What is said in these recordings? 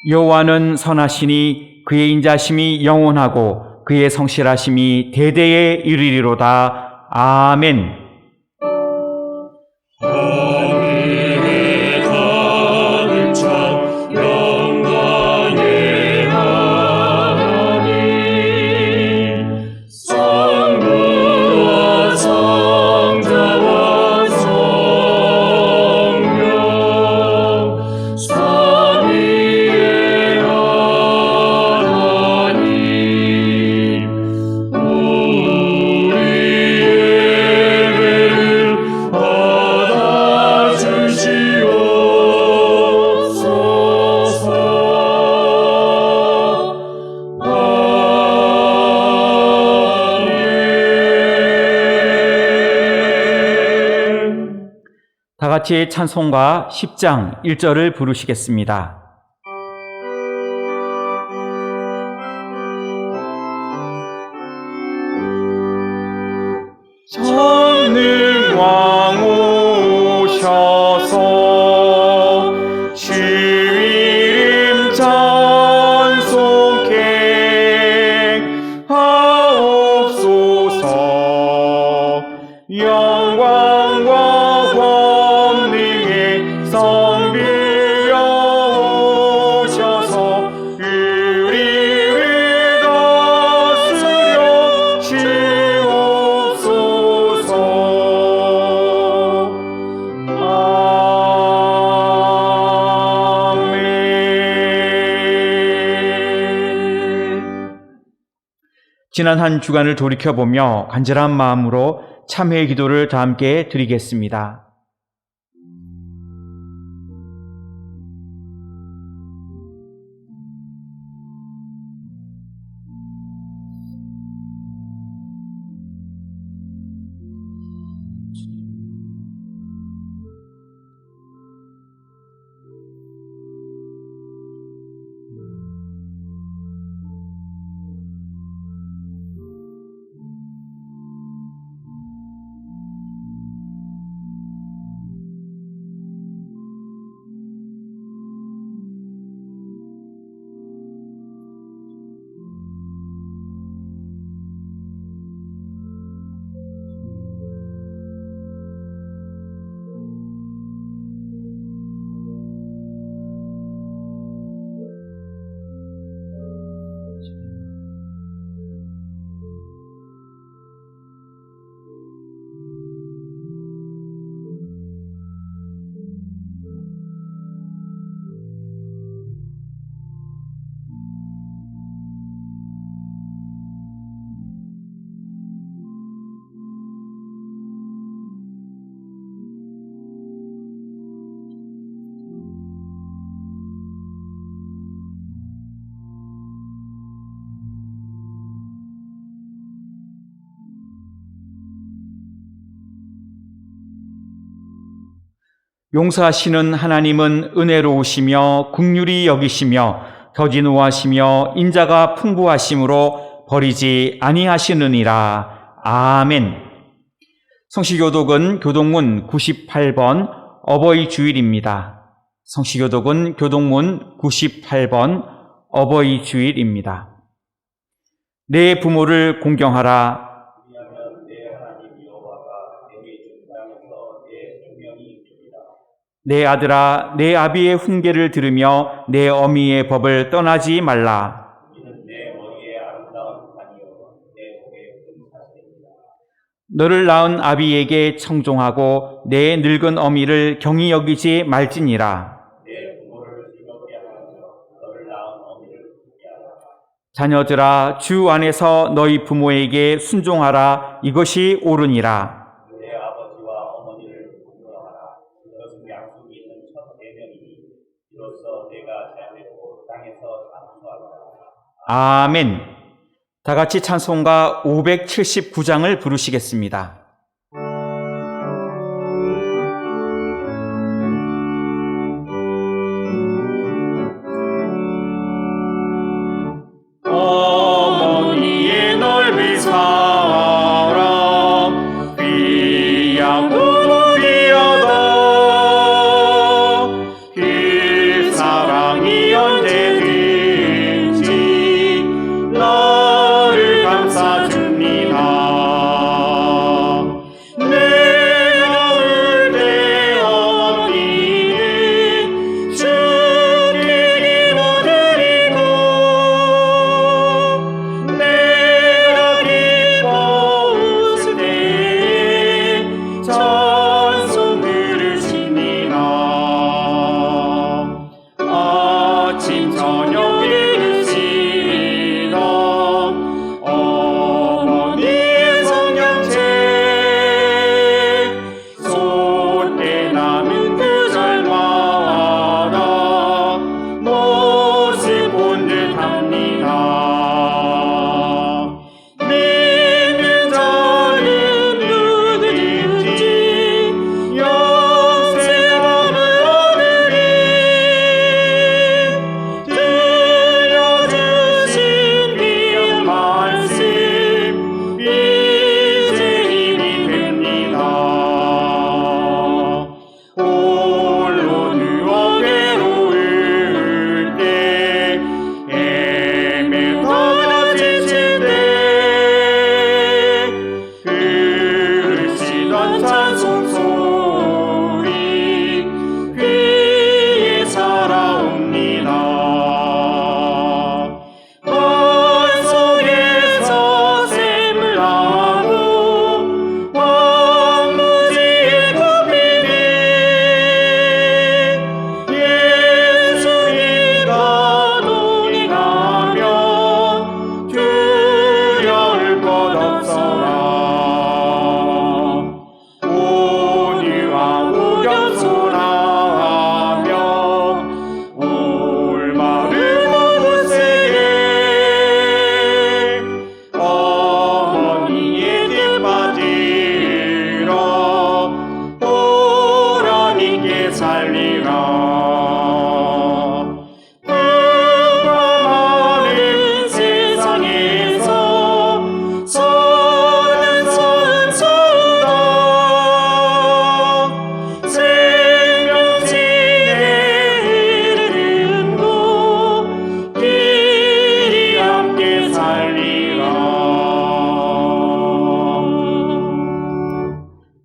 여호와는 선하시니 그의 인자심이 영원하고 그의 성실하심이 대대에 이르리로다. 아멘. 하늘에 가득 찬 영광의 하나님, 성부와 성자와 성령 삼위의 하나님, 우리의 예배를 다 같이 찬송가 10장 1절을 부르시겠습니다. 전능왕 오셔서 주님 찬송케 하옵소서. 영광과 권능의 성비여 오셔서 우리를 다스려 주옵소서. 아멘. 지난 한 주간을 돌이켜보며 간절한 마음으로 참회의 기도를 다 함께 드리겠습니다. 용서하시는 하나님은 은혜로우시며 긍휼히 여기시며 더디노하시며 인자가 풍부하심으로 버리지 아니하시느니라. 아멘. 성시교독은 교동문 98번 어버이 주일입니다. 성시교독은 교동문 98번 어버이 주일입니다. 내 부모를 공경하라. 내 아들아, 내 아비의 훈계를 들으며 내 어미의 법을 떠나지 말라. 너를 낳은 아비에게 청종하고 내 늙은 어미를 경히 여기지 말지니라. 자녀들아, 주 안에서 너희 부모에게 순종하라. 이것이 옳으니라. 아멘. 다 같이 찬송가 579장을 부르시겠습니다. 어머니의 넓은 사랑 귀하고 귀하다. 그 사랑이 언제 함께 살리라. 평안하는 세상에서 선은 선다. 생명진에 이르는 곳 길이 함께 살리라.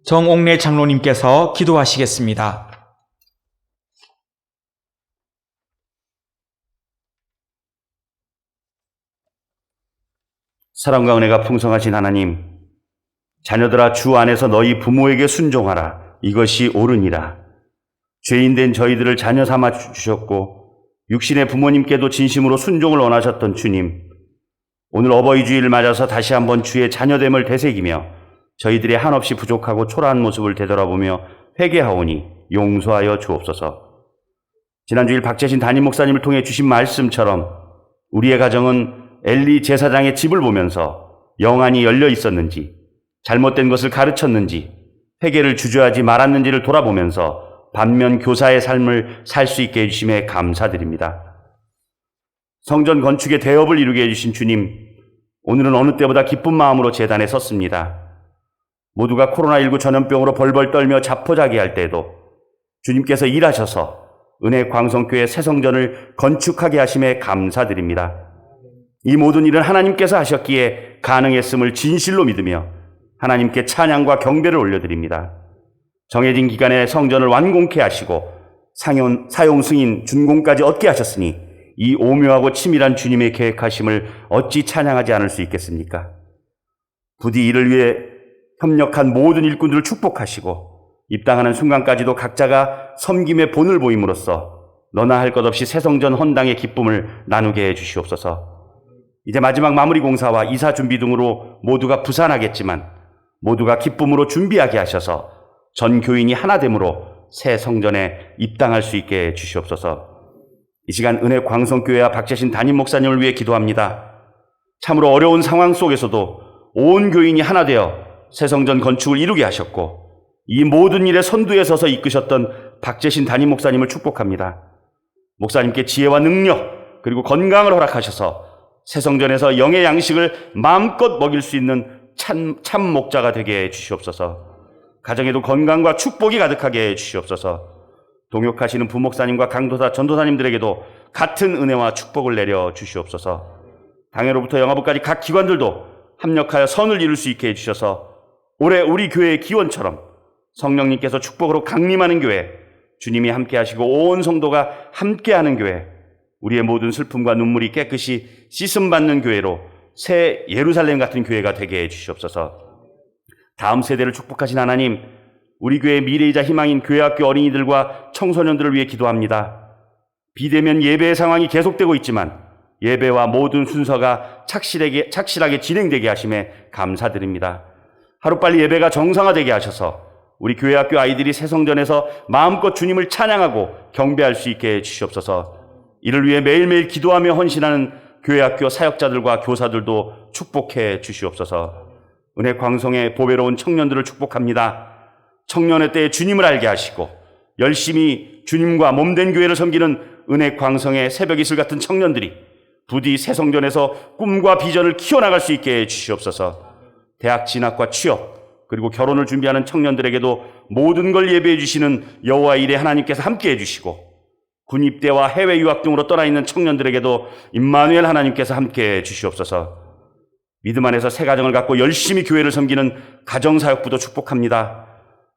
정옥래 장로님께서 기도하시겠습니다. 사랑과 은혜가 풍성하신 하나님, 자녀들아 주 안에서 너희 부모에게 순종하라. 이것이 옳으니라. 죄인된 저희들을 자녀 삼아 주셨고 육신의 부모님께도 진심으로 순종을 원하셨던 주님, 오늘 어버이 주일을 맞아서 다시 한번 주의 자녀됨을 되새기며 저희들의 한없이 부족하고 초라한 모습을 되돌아보며 회개하오니 용서하여 주옵소서. 지난주일 박재신 담임 목사님을 통해 주신 말씀처럼 우리의 가정은 엘리 제사장의 집을 보면서 영안이 열려 있었는지, 잘못된 것을 가르쳤는지, 회개를 주저하지 말았는지를 돌아보면서 반면 교사의 삶을 살 수 있게 해주심에 감사드립니다. 성전 건축의 대업을 이루게 해주신 주님, 오늘은 어느 때보다 기쁜 마음으로 제단에 섰습니다. 모두가 코로나19 전염병으로 벌벌 떨며 자포자기할 때에도 주님께서 일하셔서 은혜 광성교회 새 성전을 건축하게 하심에 감사드립니다. 이 모든 일은 하나님께서 하셨기에 가능했음을 진실로 믿으며 하나님께 찬양과 경배를 올려드립니다. 정해진 기간에 성전을 완공케 하시고 사용 승인 준공까지 얻게 하셨으니 이 오묘하고 치밀한 주님의 계획하심을 어찌 찬양하지 않을 수 있겠습니까? 부디 이를 위해 협력한 모든 일꾼들을 축복하시고 입당하는 순간까지도 각자가 섬김의 본을 보임으로써 너나 할 것 없이 새 성전 헌당의 기쁨을 나누게 해 주시옵소서. 이제 마지막 마무리 공사와 이사 준비 등으로 모두가 부산하겠지만 모두가 기쁨으로 준비하게 하셔서 전 교인이 하나됨으로 새 성전에 입당할 수 있게 해 주시옵소서. 이 시간 은혜 광성교회와 박재신 담임 목사님을 위해 기도합니다. 참으로 어려운 상황 속에서도 온 교인이 하나 되어 새 성전 건축을 이루게 하셨고 이 모든 일에 선두에 서서 이끄셨던 박재신 담임 목사님을 축복합니다. 목사님께 지혜와 능력 그리고 건강을 허락하셔서 새 성전에서 영의 양식을 마음껏 먹일 수 있는 참 목자가 되게 해 주시옵소서. 가정에도 건강과 축복이 가득하게 해 주시옵소서. 동역하시는 부목사님과 강도사, 전도사님들에게도 같은 은혜와 축복을 내려 주시옵소서. 당회로부터 영화부까지 각 기관들도 합력하여 선을 이룰 수 있게 해주셔서 올해 우리 교회의 기원처럼 성령님께서 축복으로 강림하는 교회, 주님이 함께 하시고 온 성도가 함께하는 교회, 우리의 모든 슬픔과 눈물이 깨끗이 씻음받는 교회로 새 예루살렘 같은 교회가 되게 해주시옵소서. 다음 세대를 축복하신 하나님, 우리 교회의 미래이자 희망인 교회학교 어린이들과 청소년들을 위해 기도합니다. 비대면 예배의 상황이 계속되고 있지만 예배와 모든 순서가 착실하게 진행되게 하심에 감사드립니다. 하루빨리 예배가 정상화되게 하셔서 우리 교회학교 아이들이 새 성전에서 마음껏 주님을 찬양하고 경배할 수 있게 해주시옵소서. 이를 위해 매일매일 기도하며 헌신하는 교회학교 사역자들과 교사들도 축복해 주시옵소서. 은혜 광성의 보배로운 청년들을 축복합니다. 청년의 때에 주님을 알게 하시고 열심히 주님과 몸된 교회를 섬기는 은혜 광성의 새벽 이슬 같은 청년들이 부디 새 성전에서 꿈과 비전을 키워나갈 수 있게 해 주시옵소서. 대학 진학과 취업 그리고 결혼을 준비하는 청년들에게도 모든 걸 예배해 주시는 여호와의 일에 하나님께서 함께해 주시고 군 입대와 해외 유학 등으로 떠나 있는 청년들에게도 임마누엘 하나님께서 함께해 주시옵소서. 믿음 안에서 새 가정을 갖고 열심히 교회를 섬기는 가정사역부도 축복합니다.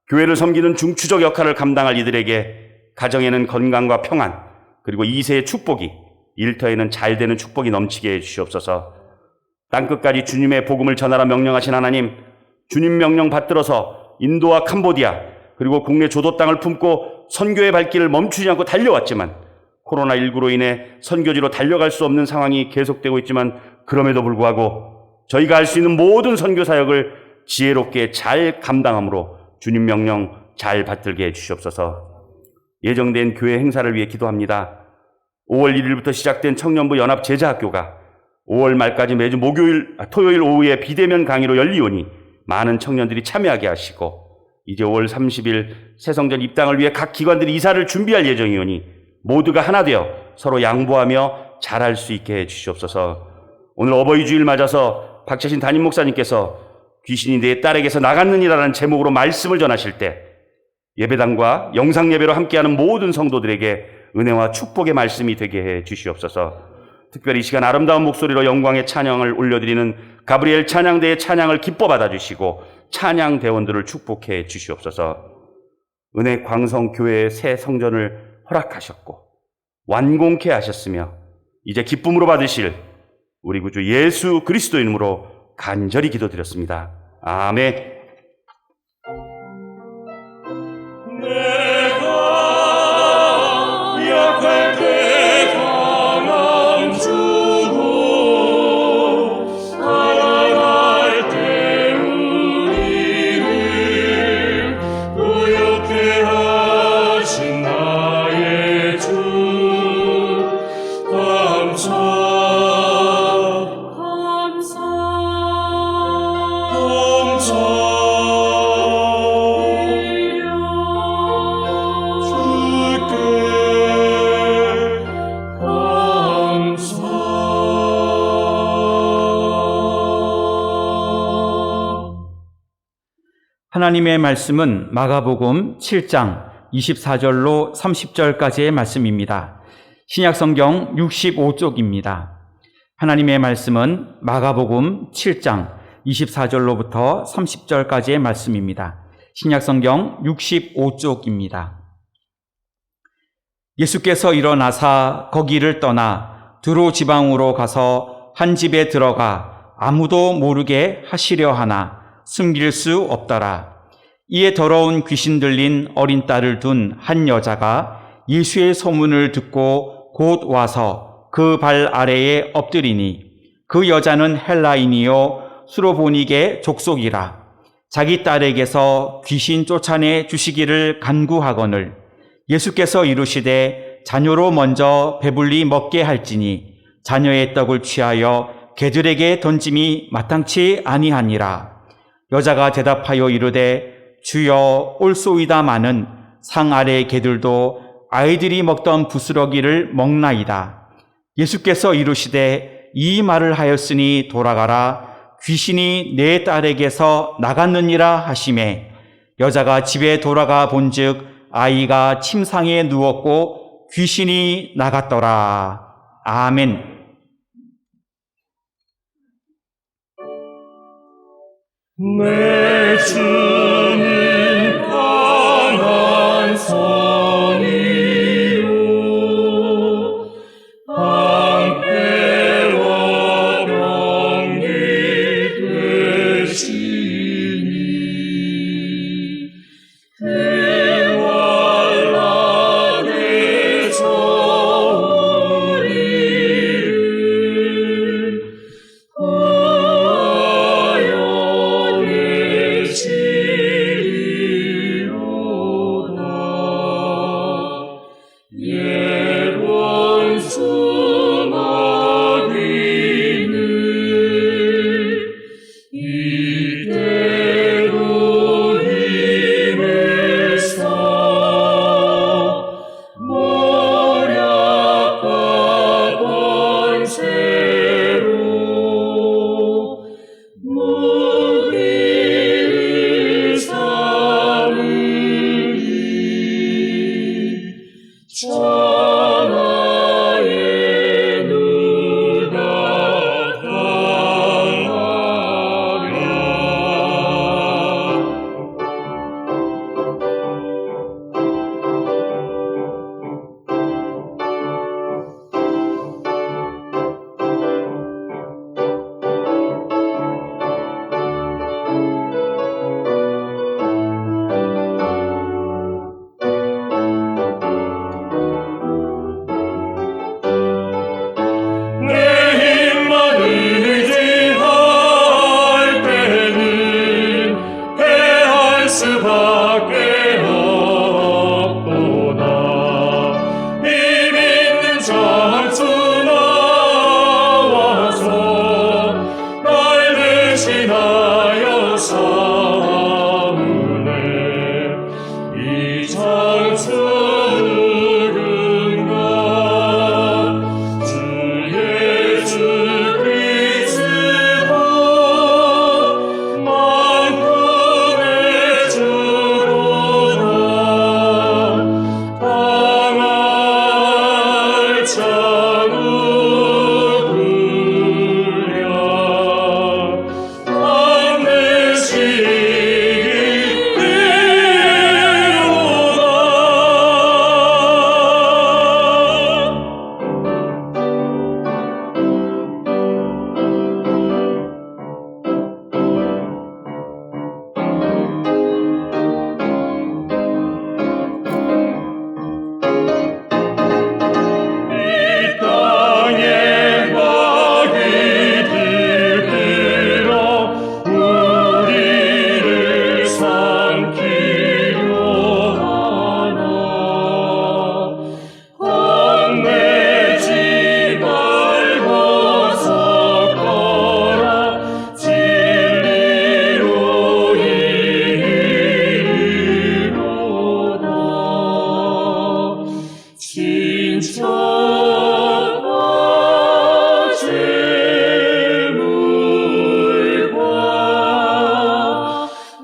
교회를 섬기는 중추적 역할을 감당할 이들에게 가정에는 건강과 평안 그리고 2세의 축복이, 일터에는 잘되는 축복이 넘치게 해주시옵소서. 땅끝까지 주님의 복음을 전하라 명령하신 하나님, 주님 명령 받들어서 인도와 캄보디아 그리고 국내 조도 땅을 품고 선교의 발길을 멈추지 않고 달려왔지만 코로나19로 인해 선교지로 달려갈 수 없는 상황이 계속되고 있지만 그럼에도 불구하고 저희가 할 수 있는 모든 선교 사역을 지혜롭게 잘 감당함으로 주님 명령 잘 받들게 해주시옵소서. 예정된 교회 행사를 위해 기도합니다. 5월 1일부터 시작된 청년부 연합 제자학교가 5월 말까지 매주 토요일 오후에 비대면 강의로 열리오니 많은 청년들이 참여하게 하시고 이제 5월 30일 새성전 입당을 위해 각 기관들이 이사를 준비할 예정이오니 모두가 하나 되어 서로 양보하며 잘할 수 있게 해 주시옵소서. 오늘 어버이 주일 맞아서 박재신 담임 목사님께서 귀신이 내 딸에게서 나갔느니라는 제목으로 말씀을 전하실 때 예배당과 영상 예배로 함께하는 모든 성도들에게 은혜와 축복의 말씀이 되게 해 주시옵소서. 특별히 이 시간 아름다운 목소리로 영광의 찬양을 올려드리는 가브리엘 찬양대의 찬양을 기뻐 받아주시고 찬양 대원들을 축복해 주시옵소서. 은혜 광성교회의 새 성전을 허락하셨고 완공케 하셨으며 이제 기쁨으로 받으실 우리 구주 예수 그리스도 이름으로 간절히 기도드렸습니다. 아멘. 내가 약할 때 강함 주고 살아갈 때 우리를 부욕해 하신 나의 주 감사 하나님의 말씀은 마가복음 7장 24절로 30절까지의 말씀입니다. 신약성경 65쪽입니다. 하나님의 말씀은 마가복음 7장 24절로부터 30절까지의 말씀입니다. 신약성경 65쪽입니다. 예수께서 일어나사 거기를 떠나 두로 지방으로 가서 한 집에 들어가 아무도 모르게 하시려 하나 숨길 수 없더라. 이에 더러운 귀신 들린 어린 딸을 둔 한 여자가 예수의 소문을 듣고 곧 와서 그 발 아래에 엎드리니 그 여자는 헬라인이요 수로보니게 족속이라. 자기 딸에게서 귀신 쫓아내 주시기를 간구하거늘 예수께서 이르시되 자녀로 먼저 배불리 먹게 할지니 자녀의 떡을 취하여 개들에게 던짐이 마땅치 아니하니라. 여자가 대답하여 이르되 주여 올소이다마는 상 아래의 개들도 아이들이 먹던 부스러기를 먹나이다. 예수께서 이르시되 이 말을 하였으니 돌아가라. 귀신이 내 딸에게서 나갔느니라 하시매 여자가 집에 돌아가 본즉 아이가 침상에 누웠고 귀신이 나갔더라. 아멘. 내 주님 강한 선이요 방패와 병기 되시니 그 환난에서 우리를 구하여 내시리 장수 누군가 주 예수 그리스도 만국의 주로다 당할 자누구랴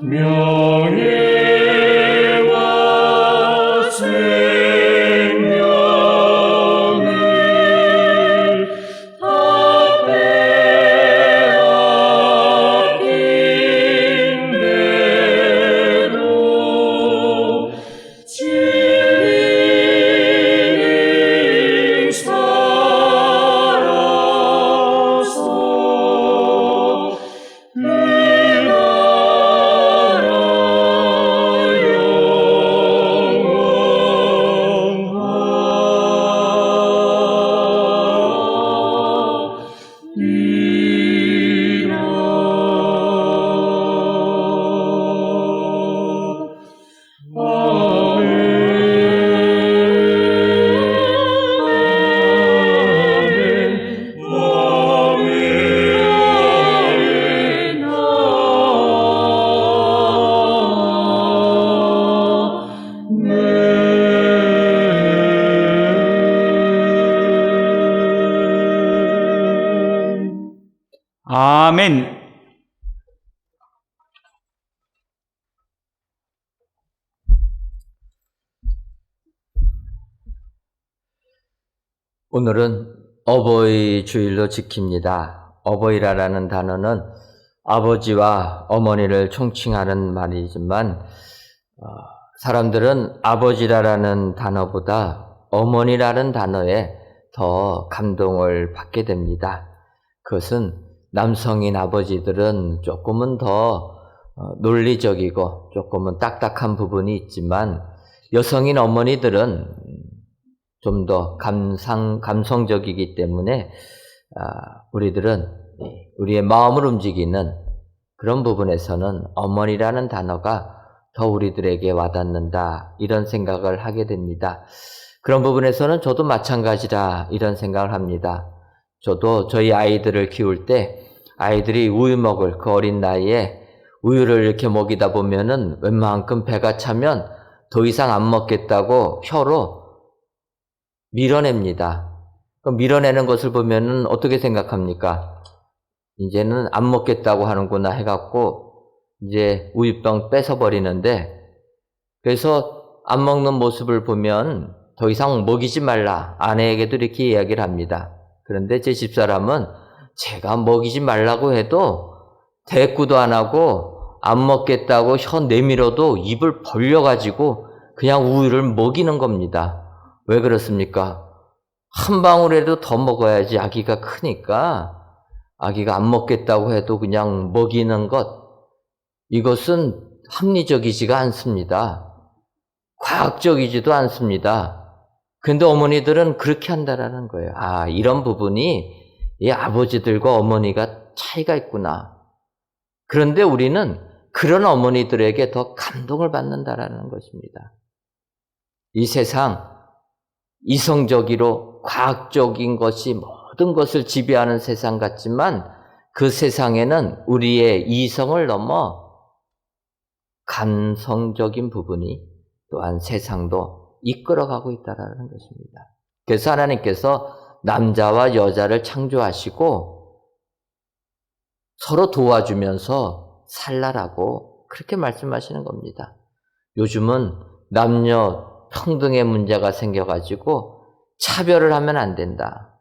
명예와 생명을 다 빼앗긴 대로 진리 살아서 아멘. 오늘은 어버이 주일로 지킵니다. 어버이라는 단어는 아버지와 어머니를 총칭하는 말이지만 사람들은 아버지라는 단어보다 어머니라는 단어에 더 감동을 받게 됩니다. 그것은 남성인 아버지들은 조금은 더 논리적이고 조금은 딱딱한 부분이 있지만 여성인 어머니들은 좀 더 감성적이기 때문에 우리들은 우리의 마음을 움직이는 그런 부분에서는 어머니라는 단어가 더 우리들에게 와닿는다 이런 생각을 하게 됩니다. 그런 부분에서는 저도 마찬가지라 이런 생각을 합니다. 저도 저희 아이들을 키울 때 아이들이 우유 먹을 그 어린 나이에 우유를 이렇게 먹이다 보면은 웬만큼 배가 차면 더 이상 안 먹겠다고 혀로 밀어냅니다. 밀어내는 것을 보면은 어떻게 생각합니까? 이제는 안 먹겠다고 하는구나 해갖고 이제 우유병 뺏어버리는데, 그래서 안 먹는 모습을 보면 더 이상 먹이지 말라, 아내에게도 이렇게 이야기를 합니다. 그런데 제 집사람은 제가 먹이지 말라고 해도 대꾸도 안 하고 안 먹겠다고 혀 내밀어도 입을 벌려가지고 그냥 우유를 먹이는 겁니다. 왜 그렇습니까? 한 방울이라도 더 먹어야지 아기가 크니까 아기가 안 먹겠다고 해도 그냥 먹이는 것, 이것은 합리적이지가 않습니다. 과학적이지도 않습니다. 근데 어머니들은 그렇게 한다라는 거예요. 아, 이런 부분이 이 아버지들과 어머니가 차이가 있구나. 그런데 우리는 그런 어머니들에게 더 감동을 받는다라는 것입니다. 이 세상 이성적이로 과학적인 것이 모든 것을 지배하는 세상 같지만 그 세상에는 우리의 이성을 넘어 감성적인 부분이 또한 세상도 이끌어가고 있다라는 것입니다. 그래서 하나님께서 남자와 여자를 창조하시고 서로 도와주면서 살라라고 그렇게 말씀하시는 겁니다. 요즘은 남녀 평등의 문제가 생겨가지고 차별을 하면 안 된다.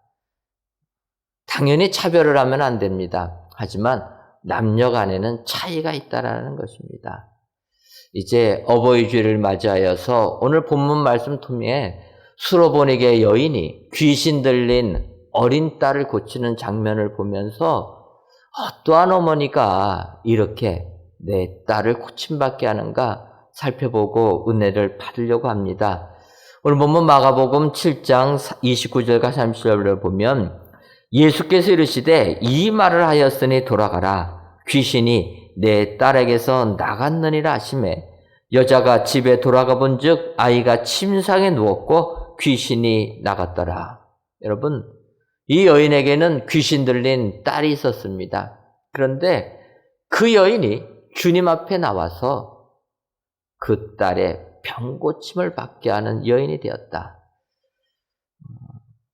당연히 차별을 하면 안 됩니다. 하지만 남녀 간에는 차이가 있다라는 것입니다. 이제 어버이 주일을 맞이하여서 오늘 본문 말씀 통해 수로보니게 여인이 귀신 들린 어린 딸을 고치는 장면을 보면서 어떠한 어머니가 이렇게 내 딸을 고침받게 하는가 살펴보고 은혜를 받으려고 합니다. 오늘 본문 마가복음 7장 29절과 30절을 보면 예수께서 이르시되 이 말을 하였으니 돌아가라. 귀신이 내 딸에게서 나갔느니라 하시매 여자가 집에 돌아가 본즉 아이가 침상에 누웠고 귀신이 나갔더라. 여러분, 이 여인에게는 귀신 들린 딸이 있었습니다. 그런데 그 여인이 주님 앞에 나와서 그 딸의 병고침을 받게 하는 여인이 되었다.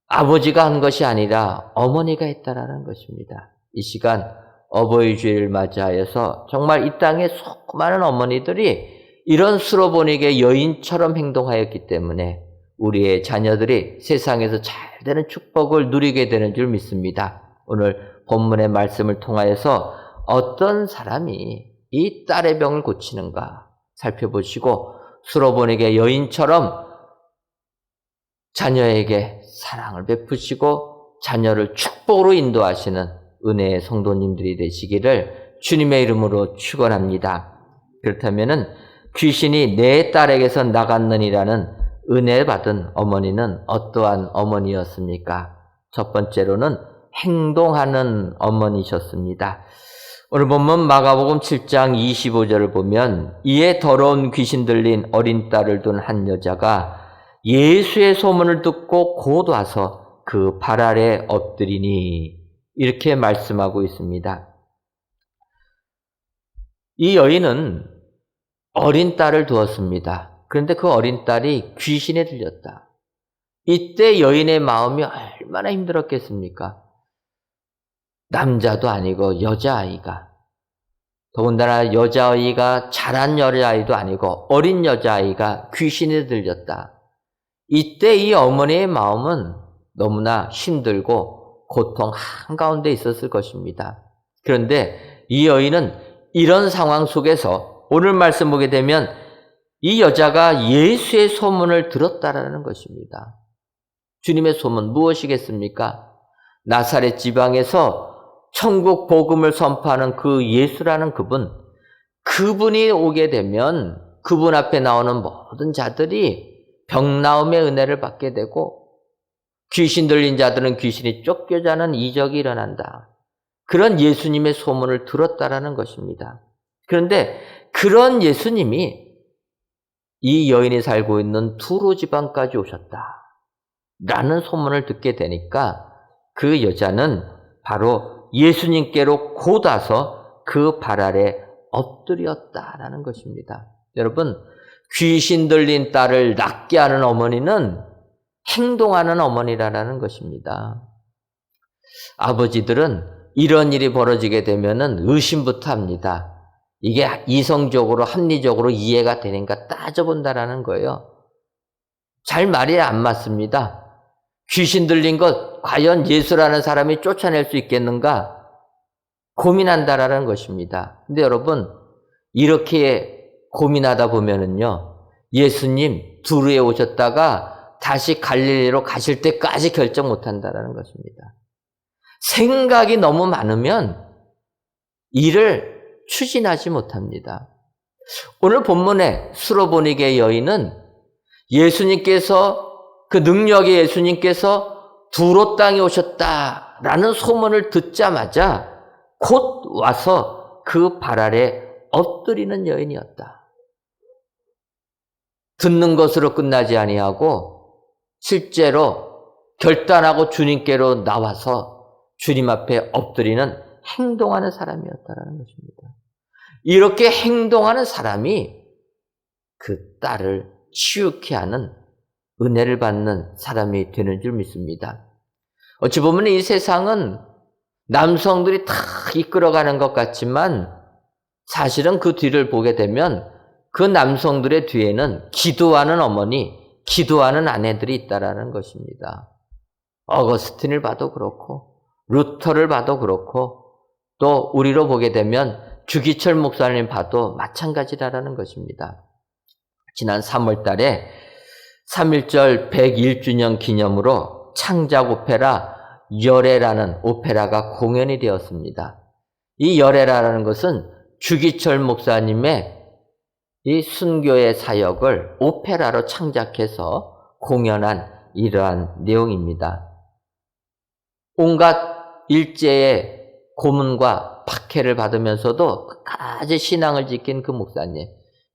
아버지가 한 것이 아니라 어머니가 했다라는 것입니다. 이 시간 어버이 주일을 맞이하여서 정말 이 땅에 수많은 어머니들이 이런 수로보니게 여인처럼 행동하였기 때문에 우리의 자녀들이 세상에서 잘 되는 축복을 누리게 되는 줄 믿습니다. 오늘 본문의 말씀을 통하여서 어떤 사람이 이 딸의 병을 고치는가 살펴보시고 수로보니게 여인처럼 자녀에게 사랑을 베푸시고 자녀를 축복으로 인도하시는 은혜의 성도님들이 되시기를 주님의 이름으로 축원합니다. 그렇다면은 귀신이 내 딸에게서 나갔느니라는 은혜 받은 어머니는 어떠한 어머니였습니까? 첫 번째로는 행동하는 어머니셨습니다. 오늘 본문 마가복음 7장 25절을 보면 이에 더러운 귀신 들린 어린 딸을 둔 한 여자가 예수의 소문을 듣고 곧 와서 그 발 아래 엎드리니 이렇게 말씀하고 있습니다. 이 여인은 어린 딸을 두었습니다. 그런데 그 어린 딸이 귀신에 들렸다. 이때 여인의 마음이 얼마나 힘들었겠습니까? 남자도 아니고 여자아이가, 더군다나 여자아이가 자란 여자아이도 아니고 어린 여자아이가 귀신에 들렸다. 이때 이 어머니의 마음은 너무나 힘들고 고통 한가운데 있었을 것입니다. 그런데 이 여인은 이런 상황 속에서 오늘 말씀 보게 되면 이 여자가 예수의 소문을 들었다라는 것입니다. 주님의 소문 무엇이겠습니까? 나사렛 지방에서 천국 복음을 선포하는 그 예수라는 그분이 오게 되면 그분 앞에 나오는 모든 자들이 병나음의 은혜를 받게 되고 귀신 들린 자들은 귀신이 쫓겨자는 이적이 일어난다. 그런 예수님의 소문을 들었다라는 것입니다. 그런데 그런 예수님이 이 여인이 살고 있는 두로 지방까지 오셨다 라는 소문을 듣게 되니까 그 여자는 바로 예수님께로 곧 와서 그 발 아래 엎드렸다라는 것입니다. 여러분, 귀신 들린 딸을 낫게 하는 어머니는 행동하는 어머니라는 것입니다. 아버지들은 이런 일이 벌어지게 되면은 의심부터 합니다. 이게 이성적으로 합리적으로 이해가 되는가 따져본다라는 거예요. 잘 말이 안 맞습니다. 귀신 들린 것 과연 예수라는 사람이 쫓아낼 수 있겠는가 고민한다라는 것입니다. 근데 여러분, 이렇게 고민하다 보면은요, 예수님 두루에 오셨다가 다시 갈릴리로 가실 때까지 결정 못한다라는 것입니다. 생각이 너무 많으면 일을 추진하지 못합니다. 오늘 본문에 수로보니게 여인은 예수님께서 그 능력의 예수님께서 두로 땅에 오셨다라는 소문을 듣자마자 곧 와서 그 발 아래 엎드리는 여인이었다. 듣는 것으로 끝나지 아니하고 실제로 결단하고 주님께로 나와서 주님 앞에 엎드리는 행동하는 사람이었다라는 것입니다. 이렇게 행동하는 사람이 그 딸을 치유케 하는 은혜를 받는 사람이 되는 줄 믿습니다. 어찌 보면 이 세상은 남성들이 다 이끌어가는 것 같지만 사실은 그 뒤를 보게 되면 그 남성들의 뒤에는 기도하는 어머니, 기도하는 아내들이 있다라는 것입니다. 어거스틴을 봐도 그렇고 루터를 봐도 그렇고 또 우리로 보게 되면 주기철 목사님 봐도 마찬가지라는 것입니다. 지난 3월 달에 3.1절 101주년 기념으로 창작 오페라 열애라는 오페라가 공연이 되었습니다. 이 열애라는 것은 주기철 목사님의 이 순교의 사역을 오페라로 창작해서 공연한 이러한 내용입니다. 온갖 일제의 고문과 박해를 받으면서도 끝까지 신앙을 지킨 그 목사님,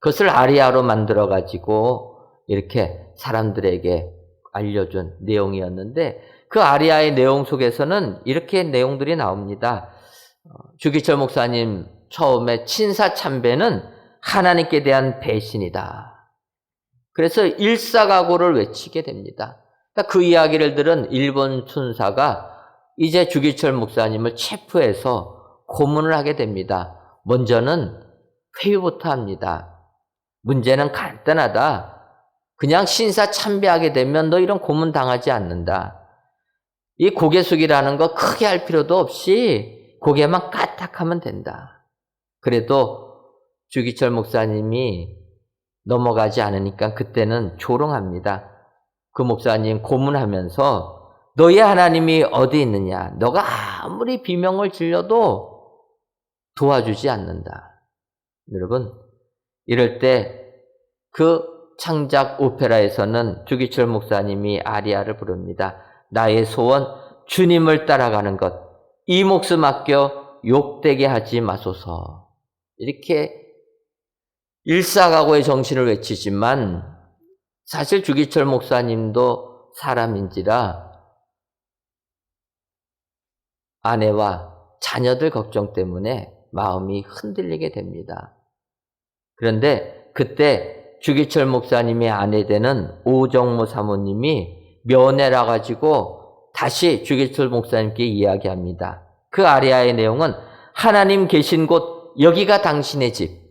그것을 아리아로 만들어가지고 이렇게 사람들에게 알려준 내용이었는데 그 아리아의 내용 속에서는 이렇게 내용들이 나옵니다. 주기철 목사님 처음에 친사참배는 하나님께 대한 배신이다. 그래서 일사각오를 외치게 됩니다. 그 이야기를 들은 일본 순사가 이제 주기철 목사님을 체포해서 고문을 하게 됩니다. 먼저는 회유부터 합니다. 문제는 간단하다. 그냥 신사 참배하게 되면 너 이런 고문 당하지 않는다. 이 고개 숙이라는 거 크게 할 필요도 없이 고개만 까딱하면 된다. 그래도 주기철 목사님이 넘어가지 않으니까 그때는 조롱합니다. 그 목사님 고문하면서 너의 하나님이 어디 있느냐? 너가 아무리 비명을 질러도 도와주지 않는다. 여러분, 이럴 때 그 창작 오페라에서는 주기철 목사님이 아리아를 부릅니다. 나의 소원, 주님을 따라가는 것. 이 목숨 아껴 욕되게 하지 마소서. 이렇게 일사각오의 정신을 외치지만 사실 주기철 목사님도 사람인지라 아내와 자녀들 걱정 때문에 마음이 흔들리게 됩니다. 그런데 그때 주기철 목사님의 아내 되는 오정모 사모님이 면회라 가지고 다시 주기철 목사님께 이야기합니다. 그 아리아의 내용은 하나님 계신 곳 여기가 당신의 집.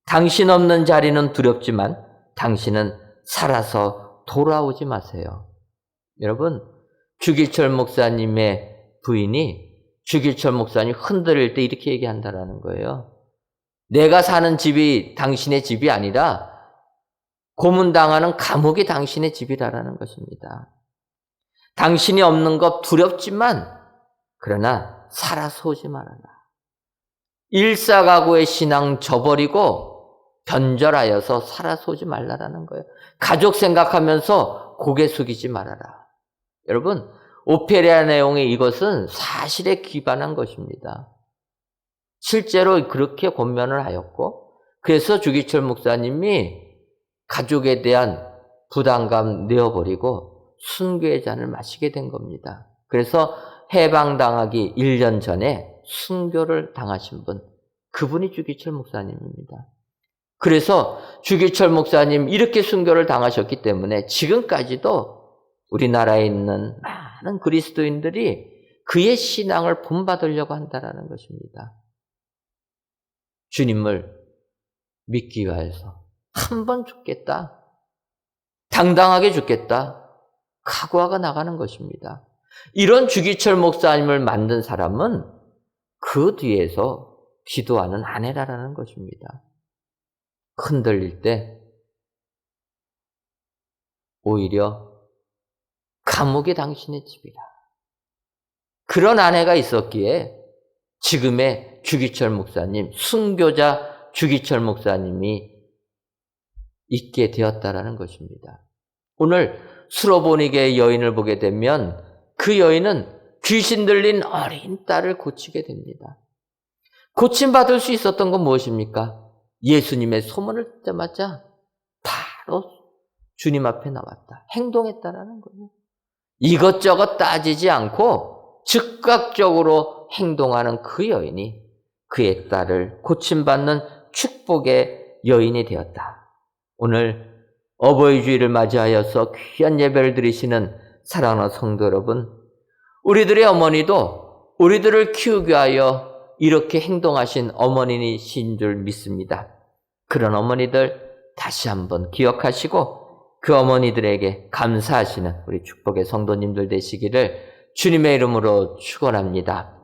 당신 없는 자리는 두렵지만 당신은 살아서 돌아오지 마세요. 여러분, 주기철 목사님의 부인이 주기철 목사님 흔들릴 때 이렇게 얘기한다라는 거예요. 내가 사는 집이 당신의 집이 아니라 고문당하는 감옥이 당신의 집이라는 것입니다. 당신이 없는 것 두렵지만 그러나 살아서 오지 말아라. 일사각오의 신앙 저버리고 변절하여서 살아서 오지 말라라는 거예요. 가족 생각하면서 고개 숙이지 말아라. 여러분, 오페라 내용의 이것은 사실에 기반한 것입니다. 실제로 그렇게 권면을 하였고 그래서 주기철 목사님이 가족에 대한 부담감 내어버리고 순교의 잔을 마시게 된 겁니다. 그래서 해방당하기 1년 전에 순교를 당하신 분, 그분이 주기철 목사님입니다. 그래서 주기철 목사님 이렇게 순교를 당하셨기 때문에 지금까지도 우리나라에 있는 많은 그리스도인들이 그의 신앙을 본받으려고 한다는 것입니다. 주님을 믿기 위해서 한 번 죽겠다. 당당하게 죽겠다. 각오하고 나가는 것입니다. 이런 주기철 목사님을 만든 사람은 그 뒤에서 기도하는 아내라는 것입니다. 흔들릴 때 오히려 감옥이 당신의 집이라. 그런 아내가 있었기에 지금의 주기철 목사님, 순교자 주기철 목사님이 있게 되었다라는 것입니다. 오늘 수로보니게의 여인을 보게 되면 그 여인은 귀신 들린 어린 딸을 고치게 됩니다. 고침받을 수 있었던 건 무엇입니까? 예수님의 소문을 듣자마자 바로 주님 앞에 나왔다. 행동했다라는 거예요. 이것저것 따지지 않고 즉각적으로 행동하는 그 여인이 그의 딸을 고침받는 축복의 여인이 되었다. 오늘 어버이 주일을 맞이하여서 귀한 예배를 드리시는 사랑하는 성도 여러분, 우리들의 어머니도 우리들을 키우기 위하여 이렇게 행동하신 어머니이신 줄 믿습니다. 그런 어머니들 다시 한번 기억하시고 그 어머니들에게 감사하시는 우리 축복의 성도님들 되시기를 주님의 이름으로 축원합니다.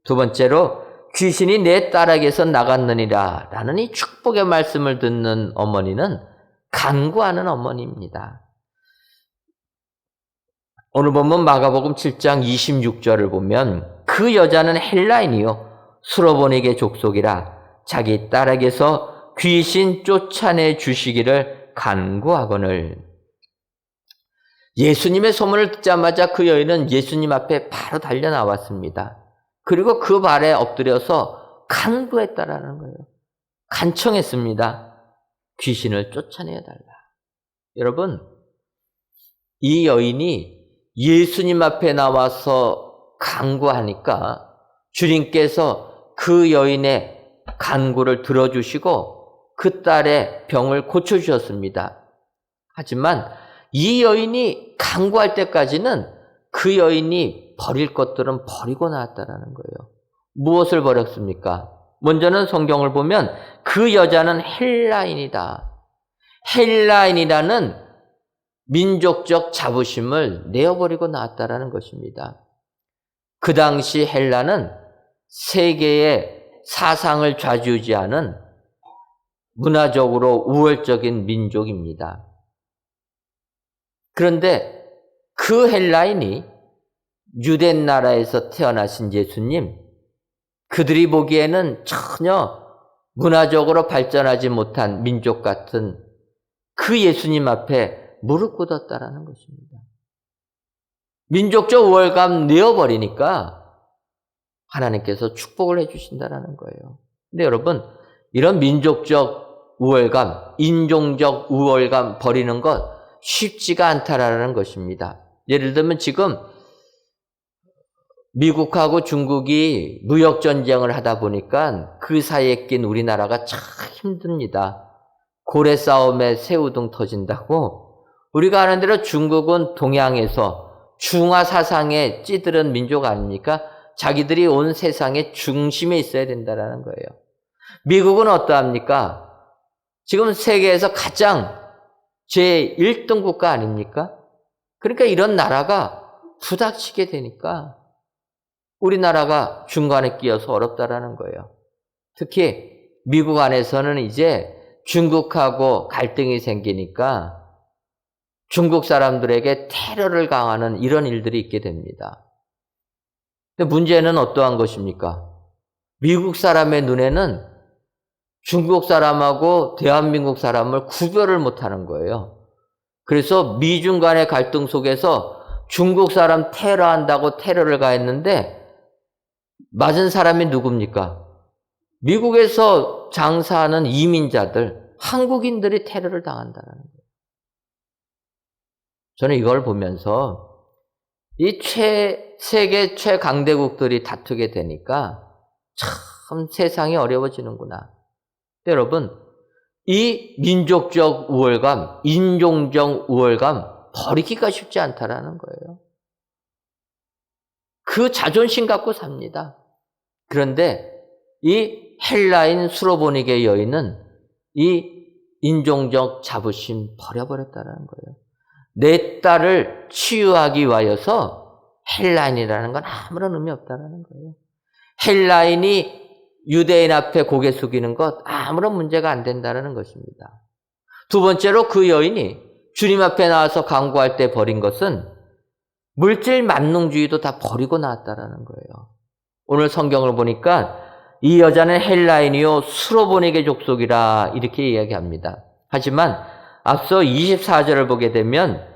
두 번째로 귀신이 내 딸에게서 나갔느니라 라는 이 축복의 말씀을 듣는 어머니는 간구하는 어머니입니다. 오늘 보면 마가복음 7장 26절을 보면 그 여자는 헬라인이요 수로보니게 족속이라 자기 딸에게서 귀신 쫓아내 주시기를 간구하거늘. 예수님의 소문을 듣자마자 그 여인은 예수님 앞에 바로 달려 나왔습니다. 그리고 그 발에 엎드려서 간구했다라는 거예요. 간청했습니다. 귀신을 쫓아내야 달라. 여러분, 이 여인이 예수님 앞에 나와서 간구하니까 주님께서 그 여인의 간구를 들어주시고 그 딸의 병을 고쳐주셨습니다. 하지만 이 여인이 간구할 때까지는 그 여인이 버릴 것들은 버리고 나왔다라는 거예요. 무엇을 버렸습니까? 먼저는 성경을 보면 그 여자는 헬라인이다. 헬라인이라는 민족적 자부심을 내어버리고 나왔다라는 것입니다. 그 당시 헬라는 세계의 사상을 좌지우지하는 문화적으로 우월적인 민족입니다. 그런데 그 헬라인이 유대 나라에서 태어나신 예수님, 그들이 보기에는 전혀 문화적으로 발전하지 못한 민족 같은 그 예수님 앞에 무릎 꿇었다라는 것입니다. 민족적 우월감 내어버리니까 하나님께서 축복을 해주신다라는 거예요. 근데 여러분, 이런 민족적 우월감, 인종적 우월감 버리는 것 쉽지가 않다라는 것입니다. 예를 들면 지금 미국하고 중국이 무역전쟁을 하다 보니까 그 사이에 낀 우리나라가 참 힘듭니다. 고래 싸움에 새우등 터진다고. 우리가 아는 대로 중국은 동양에서 중화 사상에 찌들은 민족 아닙니까? 자기들이 온 세상의 중심에 있어야 된다는 거예요. 미국은 어떠합니까? 지금 세계에서 가장 제1등 국가 아닙니까? 그러니까 이런 나라가 부닥치게 되니까 우리나라가 중간에 끼어서 어렵다라는 거예요. 특히 미국 안에서는 이제 중국하고 갈등이 생기니까 중국 사람들에게 테러를 강하는 이런 일들이 있게 됩니다. 근데 문제는 어떠한 것입니까? 미국 사람의 눈에는 중국 사람하고 대한민국 사람을 구별을 못하는 거예요. 그래서 미중 간의 갈등 속에서 중국 사람 테러한다고 테러를 가했는데 맞은 사람이 누굽니까? 미국에서 장사하는 이민자들, 한국인들이 테러를 당한다는 거예요. 저는 이걸 보면서 이 세계 최강대국들이 다투게 되니까 참 세상이 어려워지는구나. 여러분, 이 민족적 우월감, 인종적 우월감 버리기가 쉽지 않다라는 거예요. 그 자존심 갖고 삽니다. 그런데 이 헬라인 수로보니게 여인은 이 인종적 자부심 버려버렸다는 거예요. 내 딸을 치유하기 위하여서 헬라인이라는 건 아무런 의미 없다는 거예요. 헬라인이 유대인 앞에 고개 숙이는 것 아무런 문제가 안 된다는 것입니다. 두 번째로 그 여인이 주님 앞에 나와서 간구할 때 버린 것은 물질 만능주의도 다 버리고 나왔다는 거예요. 오늘 성경을 보니까 이 여자는 헬라인이요 수로보니게 족속이라 이렇게 이야기합니다. 하지만 앞서 24절을 보게 되면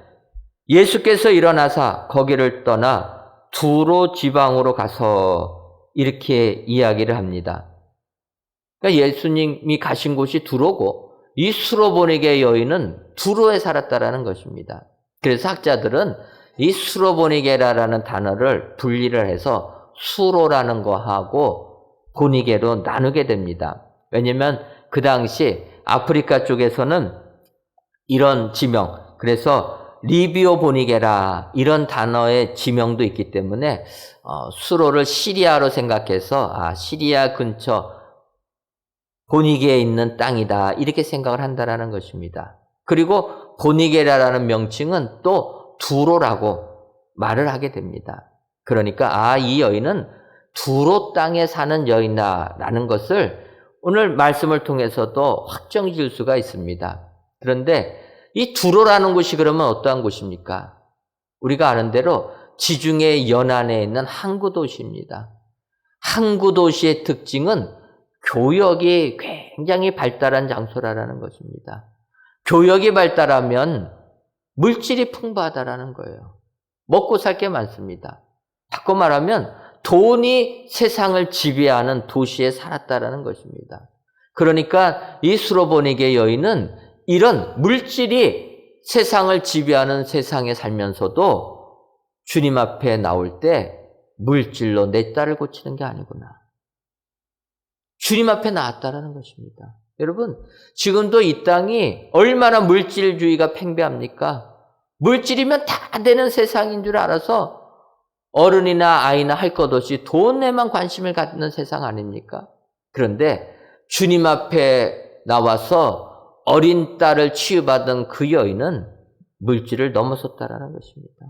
예수께서 일어나사 거기를 떠나 두로 지방으로 가서 이렇게 이야기를 합니다. 그러니까 예수님이 가신 곳이 두로고 이 수로보니게 여인은 두로에 살았다라는 것입니다. 그래서 학자들은 이 수로보니게라는 단어를 분리를 해서 수로라는 거하고 보니게로 나누게 됩니다. 왜냐하면 그 당시 아프리카 쪽에서는 이런 지명, 그래서 리비오 보니게라 이런 단어의 지명도 있기 때문에 수로를 시리아로 생각해서 시리아 근처 보니게에 있는 땅이다 이렇게 생각을 한다라는 것입니다. 그리고 보니게라라는 명칭은 또 두로라고 말을 하게 됩니다. 그러니까 이 여인은 두로 땅에 사는 여인이다라는 것을 오늘 말씀을 통해서도 확정 지을 수가 있습니다. 그런데 이 두로라는 곳이 그러면 어떠한 곳입니까? 우리가 아는 대로 지중해 연안에 있는 항구 도시입니다. 항구 도시의 특징은 교역이 굉장히 발달한 장소라는 것입니다. 교역이 발달하면 물질이 풍부하다라는 거예요. 먹고 살 게 많습니다. 바꿔 말하면 돈이 세상을 지배하는 도시에 살았다라는 것입니다. 그러니까 이 수로보니게 여인은 이런 물질이 세상을 지배하는 세상에 살면서도 주님 앞에 나올 때 물질로 내 딸을 고치는 게 아니구나. 주님 앞에 나왔다라는 것입니다. 여러분, 지금도 이 땅이 얼마나 물질주의가 팽배합니까? 물질이면 다 되는 세상인 줄 알아서 어른이나 아이나 할 것 없이 돈에만 관심을 갖는 세상 아닙니까? 그런데 주님 앞에 나와서 어린 딸을 치유받은 그 여인은 물질을 넘어섰다라는 것입니다.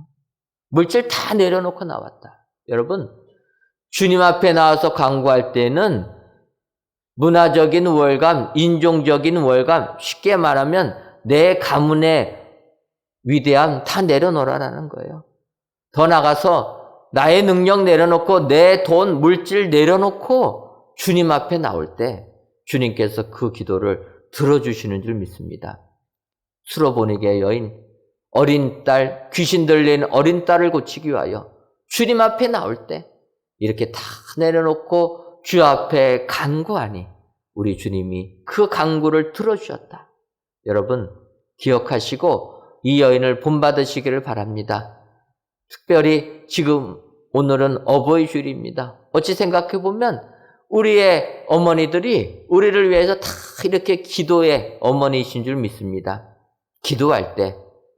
물질 다 내려놓고 나왔다. 여러분, 주님 앞에 나와서 강구할 때는 문화적인 우월감, 인종적인 우월감, 쉽게 말하면 내 가문의 위대함 다 내려놓으라는 거예요. 더 나가서 나의 능력 내려놓고 내 돈, 물질 내려놓고 주님 앞에 나올 때 주님께서 그 기도를 들어주시는 줄 믿습니다. 수로보니게 여인, 어린 딸, 귀신 들린 어린 딸을 고치기 위하여 주님 앞에 나올 때 이렇게 다 내려놓고 주 앞에 간구하니 우리 주님이 그 간구를 들어주셨다. 여러분 기억하시고 이 여인을 본받으시기를 바랍니다. 특별히 지금 오늘은 어버이 주일입니다. 어찌 생각해 보면 우리의 어머니들이 우리를 위해서 다 이렇게 기도의 어머니이신 줄 믿습니다. 기도할 때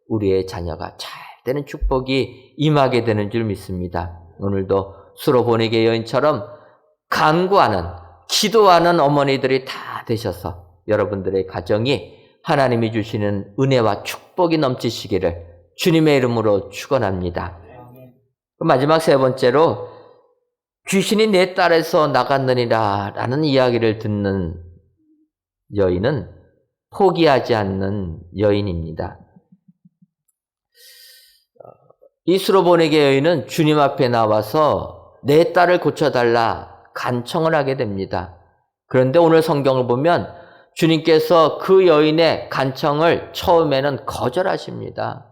우리의 자녀가 잘 되는 축복이 임하게 되는 줄 믿습니다. 오늘도 수로보니게 여인처럼 간구하는, 기도하는 어머니들이 다 되셔서 여러분들의 가정이 하나님이 주시는 은혜와 축복이 넘치시기를 주님의 이름으로 축원합니다. 마지막 세 번째로 귀신이 내 딸에서 나갔느니라 라는 이야기를 듣는 여인은 포기하지 않는 여인입니다. 이 수로보니게 여인은 주님 앞에 나와서 내 딸을 고쳐달라 간청을 하게 됩니다. 그런데 오늘 성경을 보면 주님께서 그 여인의 간청을 처음에는 거절하십니다.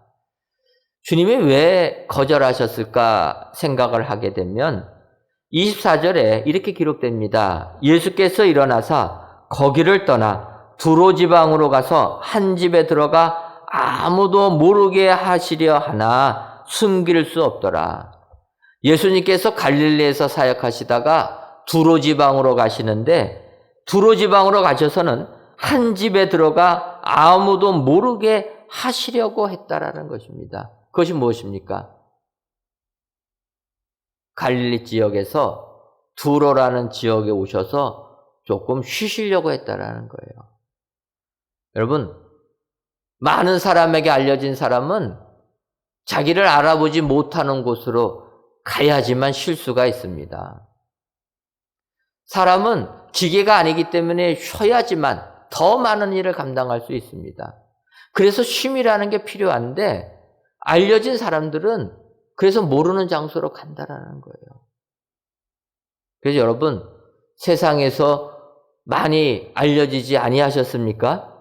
주님이 왜 거절하셨을까 생각을 하게 되면 24절에 이렇게 기록됩니다. 예수께서 일어나사 거기를 떠나 두로 지방으로 가서 한 집에 들어가 아무도 모르게 하시려 하나 숨길 수 없더라. 예수님께서 갈릴리에서 사역하시다가 두로 지방으로 가시는데 두로 지방으로 가셔서는 한 집에 들어가 아무도 모르게 하시려고 했다라는 것입니다. 그것이 무엇입니까? 갈릴리 지역에서 두로라는 지역에 오셔서 조금 쉬시려고 했다라는 거예요. 여러분, 많은 사람에게 알려진 사람은 자기를 알아보지 못하는 곳으로 가야지만 쉴 수가 있습니다. 사람은 기계가 아니기 때문에 쉬어야지만 더 많은 일을 감당할 수 있습니다. 그래서 쉼이라는 게 필요한데 알려진 사람들은 그래서 모르는 장소로 간다라는 거예요. 그래서 여러분 세상에서 많이 알려지지 아니하셨습니까?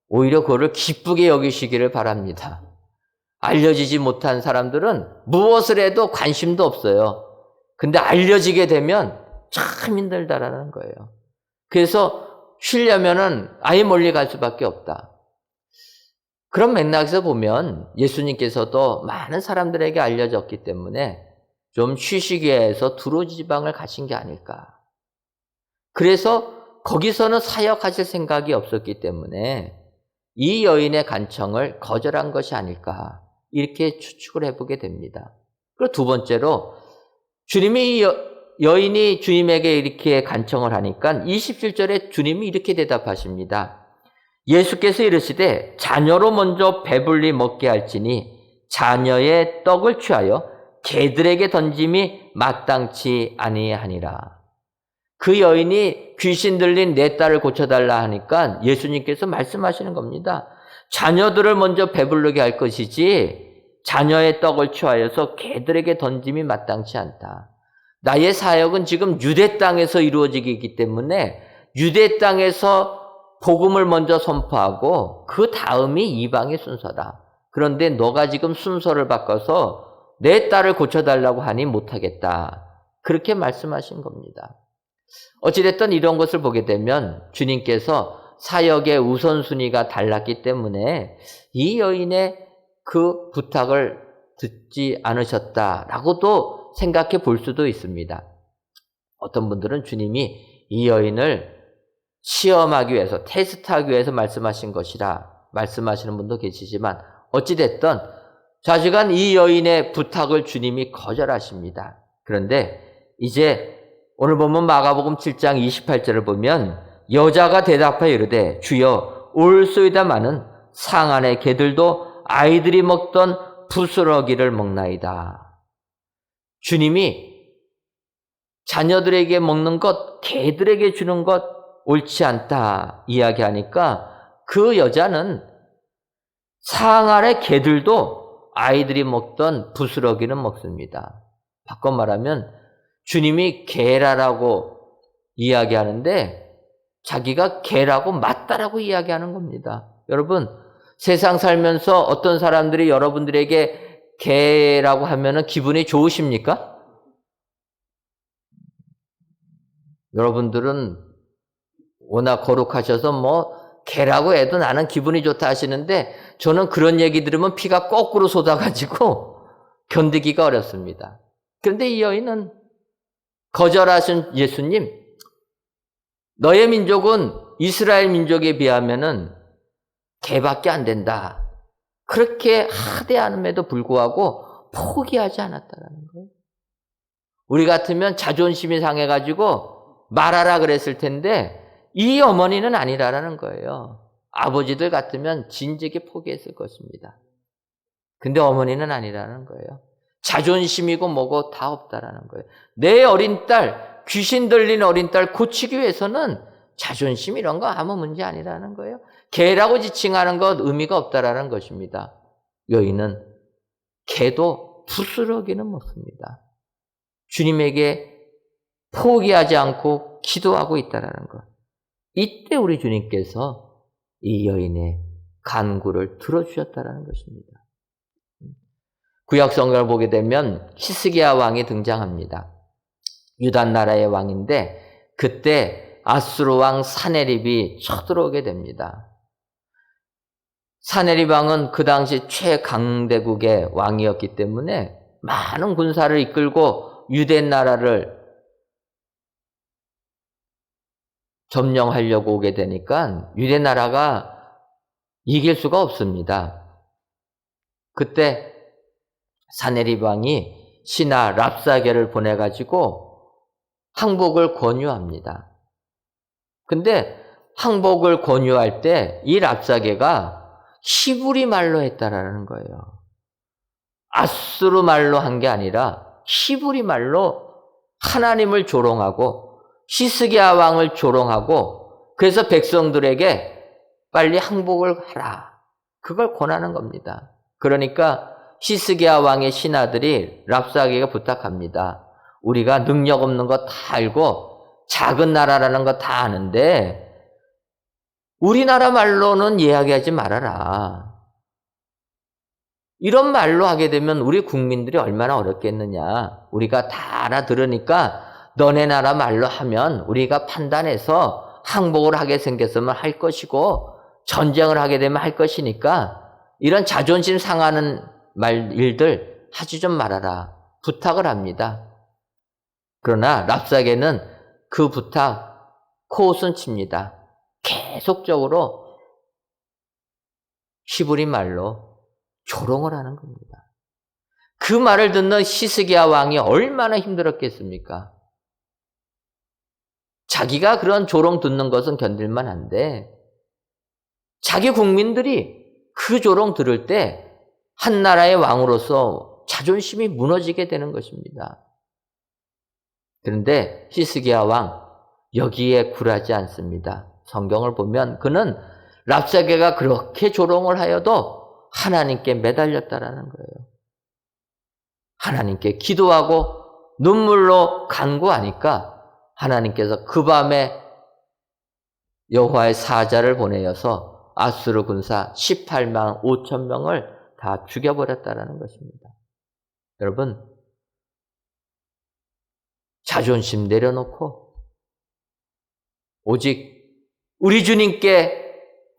오히려 그거를 기쁘게 여기시기를 바랍니다. 알려지지 못한 사람들은 무엇을 해도 관심도 없어요. 근데 알려지게 되면 참 힘들다라는 거예요. 그래서 쉬려면은 아예 멀리 갈 수밖에 없다. 그런 맥락에서 보면 예수님께서도 많은 사람들에게 알려졌기 때문에 좀 쉬시기 위해서 두로 지방을 가신 게 아닐까. 그래서 거기서는 사역하실 생각이 없었기 때문에 이 여인의 간청을 거절한 것이 아닐까 이렇게 추측을 해보게 됩니다. 그리고 두 번째로 주님이 이 여인이 주님에게 이렇게 간청을 하니까 27절에 주님이 이렇게 대답하십니다. 예수께서 이르시되 자녀로 먼저 배불리 먹게 할지니 자녀의 떡을 취하여 개들에게 던짐이 마땅치 아니하니라. 그 여인이 귀신 들린 내 딸을 고쳐달라 하니까 예수님께서 말씀하시는 겁니다. 자녀들을 먼저 배부르게 할 것이지 자녀의 떡을 취하여서 개들에게 던짐이 마땅치 않다. 나의 사역은 지금 유대 땅에서 이루어지기 때문에 유대 땅에서 복음을 먼저 선포하고 그 다음이 이방의 순서다. 그런데 너가 지금 순서를 바꿔서 내 딸을 고쳐달라고 하니 못하겠다. 그렇게 말씀하신 겁니다. 어찌됐든 이런 것을 보게 되면 주님께서 사역의 우선순위가 달랐기 때문에 이 여인의 그 부탁을 듣지 않으셨다라고도 생각해 볼 수도 있습니다. 어떤 분들은 주님이 이 여인을 시험하기 위해서, 테스트하기 위해서 말씀하신 것이라 말씀하시는 분도 계시지만 어찌됐든 좌지간 이 여인의 부탁을 주님이 거절하십니다. 그런데 이제 오늘 보면 마가복음 7장 28절을 보면 여자가 대답하여 이르되 주여 올소이다마는 상 안의 개들도 아이들이 먹던 부스러기를 먹나이다. 주님이 자녀들에게 먹는 것, 개들에게 주는 것 옳지 않다 이야기하니까 그 여자는 상 안의 개들도 아이들이 먹던 부스러기는 먹습니다. 바꿔 말하면 주님이 개라라고 이야기하는데 자기가 개라고 맞다라고 이야기하는 겁니다. 여러분, 세상 살면서 어떤 사람들이 여러분들에게 개라고 하면은 기분이 좋으십니까? 여러분들은 워낙 거룩하셔서 뭐 개라고 해도 나는 기분이 좋다 하시는데 저는 그런 얘기 들으면 피가 거꾸로 쏟아가지고 견디기가 어렵습니다. 그런데 이 여인은 거절하신 예수님, 너의 민족은 이스라엘 민족에 비하면은 개밖에 안 된다. 그렇게 하대함에도 불구하고 포기하지 않았다는 거예요. 우리 같으면 자존심이 상해가지고 말하라 그랬을 텐데 이 어머니는 아니라는 거예요. 아버지들 같으면 진즉에 포기했을 것입니다. 근데 어머니는 아니라는 거예요. 자존심이고 뭐고 다 없다라는 거예요. 내 어린 딸, 귀신 들린 어린 딸 고치기 위해서는 자존심 이런 거 아무 문제 아니라는 거예요. 개라고 지칭하는 것 의미가 없다라는 것입니다. 여인은 개도 부스러기는 먹습니다. 주님에게 포기하지 않고 기도하고 있다라는 것. 이때 우리 주님께서 이 여인의 간구를 들어주셨다라는 것입니다. 구약 성경을 보게 되면 히스기야 왕이 등장합니다. 유다 나라의 왕인데 그때 아수르 왕 사네립이 쳐들어오게 됩니다. 사네립 왕은 그 당시 최강대국의 왕이었기 때문에 많은 군사를 이끌고 유대 나라를 점령하려고 오게 되니까 유대 나라가 이길 수가 없습니다. 그때 사네립 왕이 신하 랍사게를 보내가지고 항복을 권유합니다. 근데 항복을 권유할 때 이 랍사게가 히브리 말로 했다라는 거예요. 아수르 말로 한 게 아니라 히브리 말로 하나님을 조롱하고 히스기야 왕을 조롱하고 그래서 백성들에게 빨리 항복을 하라. 그걸 권하는 겁니다. 그러니까 히스기야 왕의 신하들이 랍사게가 부탁합니다. 우리가 능력 없는 거 다 알고 작은 나라라는 거 다 아는데 우리나라 말로는 이야기하지 말아라. 이런 말로 하게 되면 우리 국민들이 얼마나 어렵겠느냐. 우리가 다 알아들으니까 너네 나라 말로 하면 우리가 판단해서 항복을 하게 생겼으면 할 것이고 전쟁을 하게 되면 할 것이니까 이런 자존심 상하는 일들 하지 좀 말아라. 부탁을 합니다. 그러나 랍사게는 그 부탁 코웃음 칩니다. 계속적으로 히브리 말로 조롱을 하는 겁니다. 그 말을 듣는 히스기야 왕이 얼마나 힘들었겠습니까? 자기가 그런 조롱 듣는 것은 견딜만 한데 자기 국민들이 그 조롱 들을 때 한 나라의 왕으로서 자존심이 무너지게 되는 것입니다. 그런데 히스기야 왕 여기에 굴하지 않습니다. 성경을 보면 그는 랍사게가 그렇게 조롱을 하여도 하나님께 매달렸다라는 거예요. 하나님께 기도하고 눈물로 간구하니까 하나님께서 그 밤에 여호와의 사자를 보내어서 아수르 군사 18만 5천 명을 다 죽여버렸다라는 것입니다. 여러분, 자존심 내려놓고 오직 우리 주님께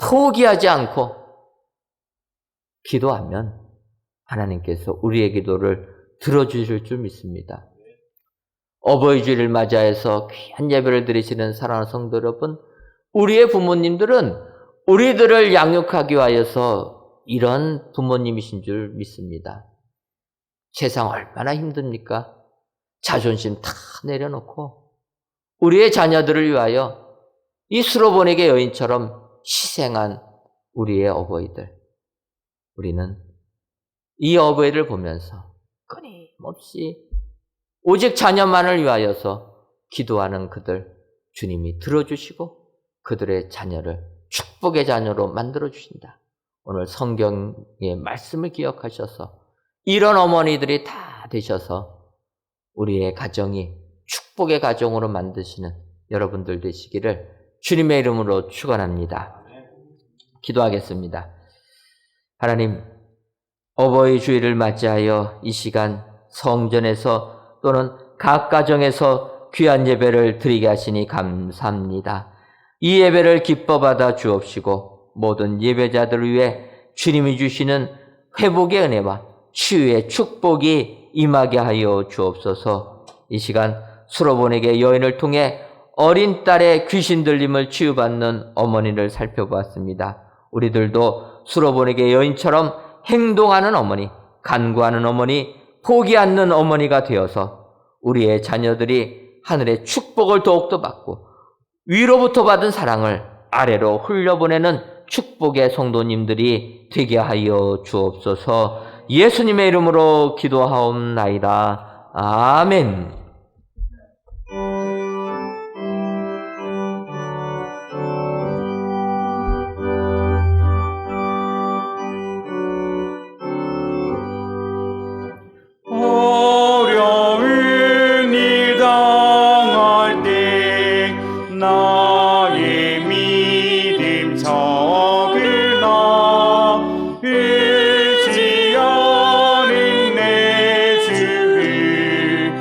포기하지 않고 기도하면 하나님께서 우리의 기도를 들어주실 줄 믿습니다. 어버이 주일을 맞이해서 귀한 예배를 드리시는 사랑하는 성도 여러분, 우리의 부모님들은 우리들을 양육하기 위하여서 이런 부모님이신 줄 믿습니다. 세상 얼마나 힘듭니까? 자존심 다 내려놓고 우리의 자녀들을 위하여 이 수로보니게 여인처럼 희생한 우리의 어버이들, 우리는 이 어버이를 보면서 끊임없이 오직 자녀만을 위하여서 기도하는 그들 주님이 들어주시고 그들의 자녀를 축복의 자녀로 만들어주신다. 오늘 성경의 말씀을 기억하셔서 이런 어머니들이 다 되셔서 우리의 가정이 축복의 가정으로 만드시는 여러분들 되시기를 주님의 이름으로 축원합니다. 기도하겠습니다. 하나님, 어버이 주일을 맞이하여 이 시간 성전에서 또는 각 가정에서 귀한 예배를 드리게 하시니 감사합니다. 이 예배를 기뻐 받아 주옵시고 모든 예배자들을 위해 주님이 주시는 회복의 은혜와 치유의 축복이 임하게 하여 주옵소서. 이 시간 수로보내게 여인을 통해 어린 딸의 귀신 들림을 치유받는 어머니를 살펴보았습니다. 우리들도 수로보내게 여인처럼 행동하는 어머니, 간구하는 어머니, 포기 않는 어머니가 되어서 우리의 자녀들이 하늘의 축복을 더욱더 받고 위로부터 받은 사랑을 아래로 흘려보내는 축복의 성도님들이 되게 하여 주옵소서. 예수님의 이름으로 기도하옵나이다. 아멘. 어려운 일 당할 때 나의 믿음 적으나 의지 않은 내 주를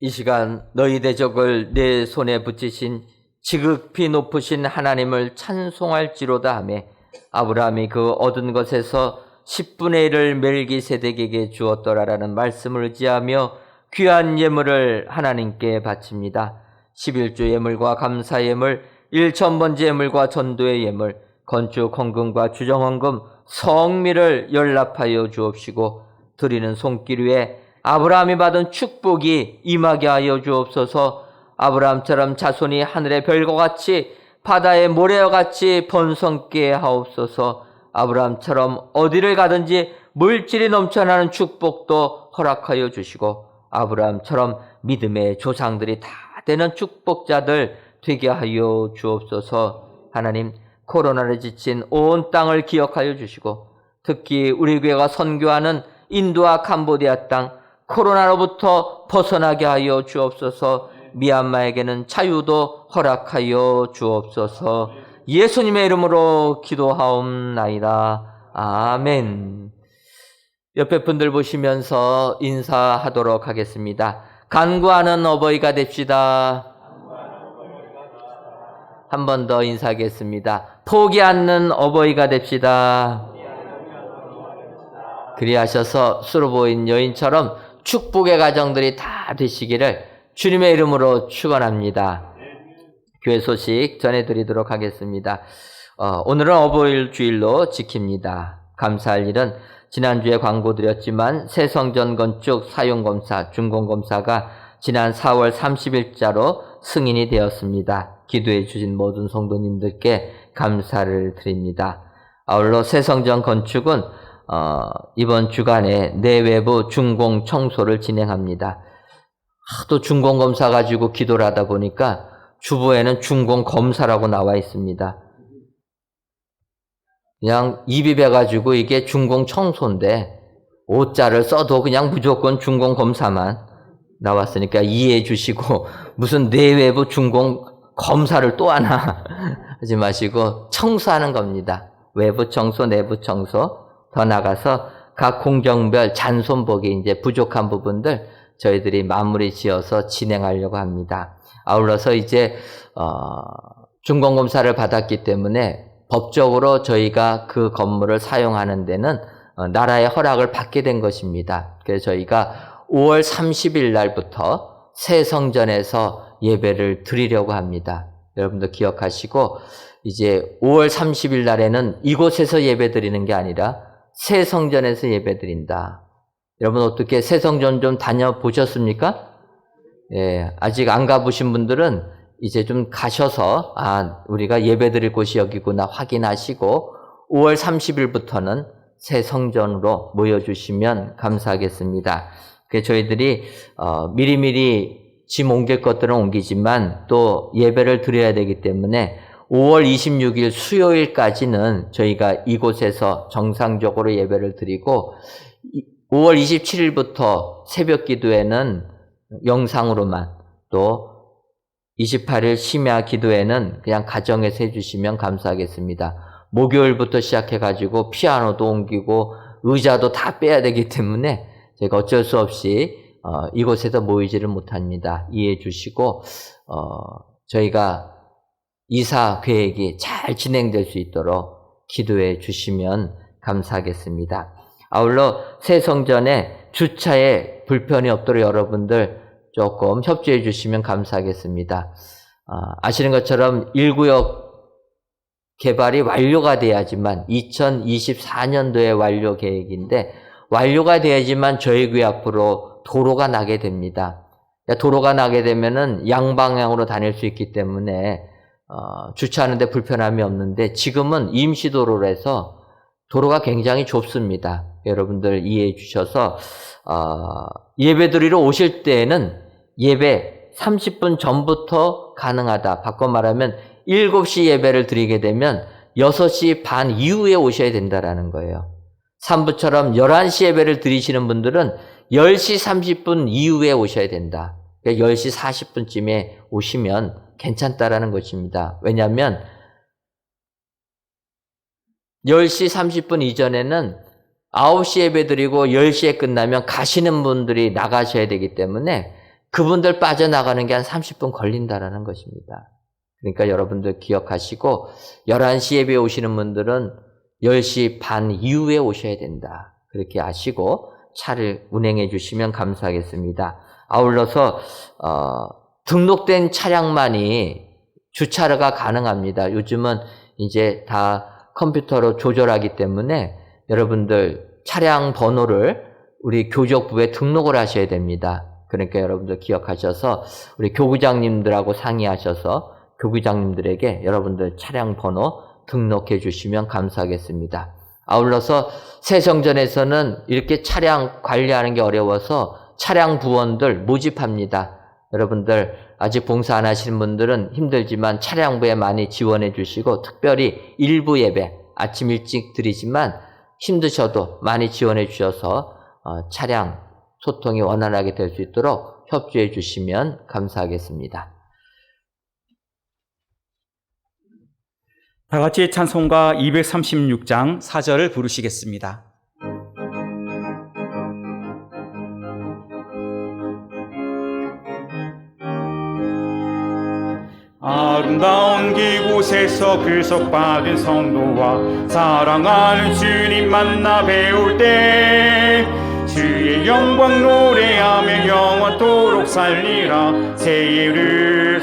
이 시간 너희 대적을 내 손에 붙이신 지극히 높으신 하나님을 찬송할지로다 하며 아브라함이 그 얻은 것에서 10분의 1을 멜기세덱에게 주었더라라는 말씀을 의지하며 귀한 예물을 하나님께 바칩니다. 11조 예물과 감사 예물, 1천번째 예물과 전도의 예물, 건축 헌금과 주정 헌금, 성미를 연락하여 주옵시고 드리는 손길 위에 아브라함이 받은 축복이 임하게 하여 주옵소서. 아브라함처럼 자손이 하늘의 별과 같이 바다의 모래와 같이 번성케 하옵소서. 아브라함처럼 어디를 가든지 물질이 넘쳐나는 축복도 허락하여 주시고 아브라함처럼 믿음의 조상들이 다 되는 축복자들 되게 하여 주옵소서. 하나님, 코로나를 지친 온 땅을 기억하여 주시고 특히 우리 교회가 선교하는 인도와 캄보디아 땅 코로나로부터 벗어나게 하여 주옵소서. 미얀마에게는 자유도 허락하여 주옵소서. 예수님의 이름으로 기도하옵나이다. 아멘. 옆에 분들 보시면서 인사하도록 하겠습니다. 간구하는 어버이가 됩시다. 한 번 더 인사하겠습니다. 포기 않는 어버이가 됩시다. 그리하셔서 수로보인 여인처럼 축복의 가정들이 다 되시기를 주님의 이름으로 축원합니다. 교회 소식 전해드리도록 하겠습니다. 오늘은 어버이 주일로 지킵니다. 감사할 일은 지난주에 광고 드렸지만 새성전 건축 사용검사, 준공검사가 지난 4월 30일자로 승인이 되었습니다. 기도해 주신 모든 성도님들께 감사를 드립니다. 아울러 새성전 건축은 이번 주간에 내외부 준공 청소를 진행합니다. 하도 준공검사 가지고 기도를 하다 보니까 주보에는 준공검사라고 나와 있습니다. 그냥 입이 배가지고 이게 준공청소인데 오자를 써도 그냥 무조건 준공검사만 나왔으니까 이해해 주시고 무슨 내외부 준공검사를 또 하나 하지 마시고 청소하는 겁니다. 외부 청소, 내부 청소. 더 나가서 각 공정별 잔손복이 이제 부족한 부분들 저희들이 마무리 지어서 진행하려고 합니다. 아울러서 이제 준공검사를 받았기 때문에 법적으로 저희가 그 건물을 사용하는 데는 나라의 허락을 받게 된 것입니다. 그래서 저희가 5월 30일 날부터 새 성전에서 예배를 드리려고 합니다. 여러분도 기억하시고 이제 5월 30일 날에는 이곳에서 예배 드리는 게 아니라 새 성전에서 예배 드린다. 여러분 어떻게 새 성전 좀 다녀보셨습니까? 예, 아직 안 가보신 분들은 이제 좀 가셔서 우리가 예배 드릴 곳이 여기구나 확인하시고 5월 30일부터는 새 성전으로 모여주시면 감사하겠습니다. 그래서 저희들이 미리미리 짐 옮길 것들은 옮기지만 또 예배를 드려야 되기 때문에 5월 26일 수요일까지는 저희가 이곳에서 정상적으로 예배를 드리고 5월 27일부터 새벽 기도회는 영상으로만 또 28일 심야 기도회는 그냥 가정에서 해주시면 감사하겠습니다. 목요일부터 시작해가지고 피아노도 옮기고 의자도 다 빼야 되기 때문에 제가 어쩔 수 없이 이곳에서 모이지를 못합니다. 이해해 주시고 저희가 이사 계획이 잘 진행될 수 있도록 기도해 주시면 감사하겠습니다. 아울러 새 성전에 주차에 불편이 없도록 여러분들 조금 협조해 주시면 감사하겠습니다. 아시는 것처럼 1구역 개발이 완료가 돼야지만 2024년도에 완료 계획인데 완료가 돼야지만 저희 교회 앞으로 도로가 나게 됩니다. 도로가 나게 되면은 양방향으로 다닐 수 있기 때문에 주차하는데 불편함이 없는데 지금은 임시도로로 해서 도로가 굉장히 좁습니다. 여러분들 이해해 주셔서 예배 드리러 오실 때에는 예배 30분 전부터 가능하다. 바꿔 말하면 7시 예배를 드리게 되면 6시 반 이후에 오셔야 된다라는 거예요. 3부처럼 11시 예배를 드리시는 분들은 10시 30분 이후에 오셔야 된다. 그러니까 10시 40분쯤에 오시면 괜찮다라는 것입니다. 왜냐하면 10시 30분 이전에는 9시 예배 드리고 10시에 끝나면 가시는 분들이 나가셔야 되기 때문에 그분들 빠져나가는 게 한 30분 걸린다라는 것입니다. 그러니까 여러분들 기억하시고 11시 예배 오시는 분들은 10시 반 이후에 오셔야 된다. 그렇게 아시고 차를 운행해 주시면 감사하겠습니다. 아울러서 등록된 차량만이 주차가 가능합니다. 요즘은 이제 다 컴퓨터로 조절하기 때문에 여러분들 차량 번호를 우리 교적부에 등록을 하셔야 됩니다. 그러니까 여러분들 기억하셔서 우리 교구장님들하고 상의하셔서 교구장님들에게 여러분들 차량 번호 등록해 주시면 감사하겠습니다. 아울러서 새성전에서는 이렇게 차량 관리하는 게 어려워서 차량 부원들 모집합니다. 여러분들 아직 봉사 안 하시는 분들은 힘들지만 차량부에 많이 지원해 주시고 특별히 일부 예배 아침 일찍 드리지만 힘드셔도 많이 지원해 주셔서 차량 소통이 원활하게 될 수 있도록 협조해 주시면 감사하겠습니다. 다 같이 찬송가 236장 4절을 부르시겠습니다. 아름다운 그곳에서 글석받은 성도와 사랑하는 주님 만나 배울 때 주의 영광 노래하며 영원토록 살리라. 새 예루살렘에서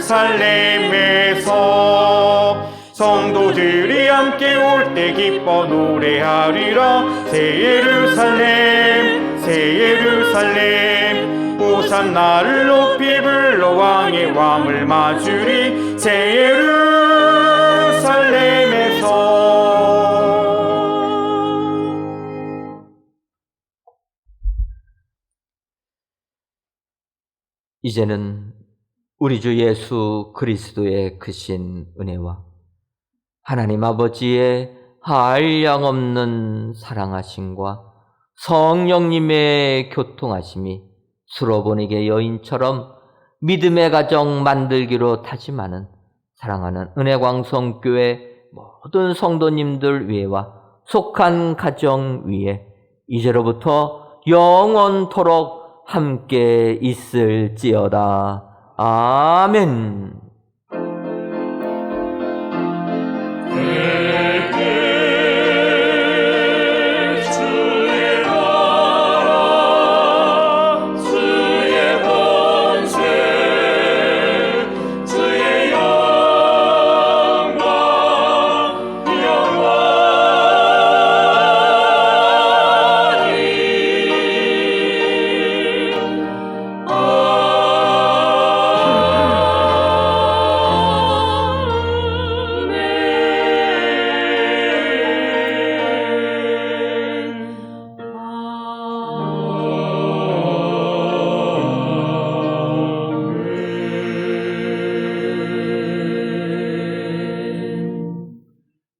성도들이 함께 올 때 기뻐 노래하리라. 새 예루살렘 새 예루살렘 호산나를 높이 불러 왕의 왕을 맞으리. 새 예루살렘에서. 이제는 우리 주 예수 그리스도의 크신 은혜와 하나님 아버지의 한량없는 사랑하심과 성령님의 교통하심이 수로보니게 여인처럼 믿음의 가정 만들기로 다짐하는 사랑하는 은혜광성교회 모든 성도님들 위에와 속한 가정 위에 이제로부터 영원토록 함께 있을지어다. 아멘. 주의 나라 주의 권세 주의 영광 영원히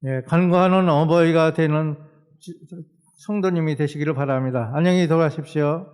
예, 간구하는 어버이가 되는 성도님이 되시기를 바랍니다. 안녕히 돌아가십시오.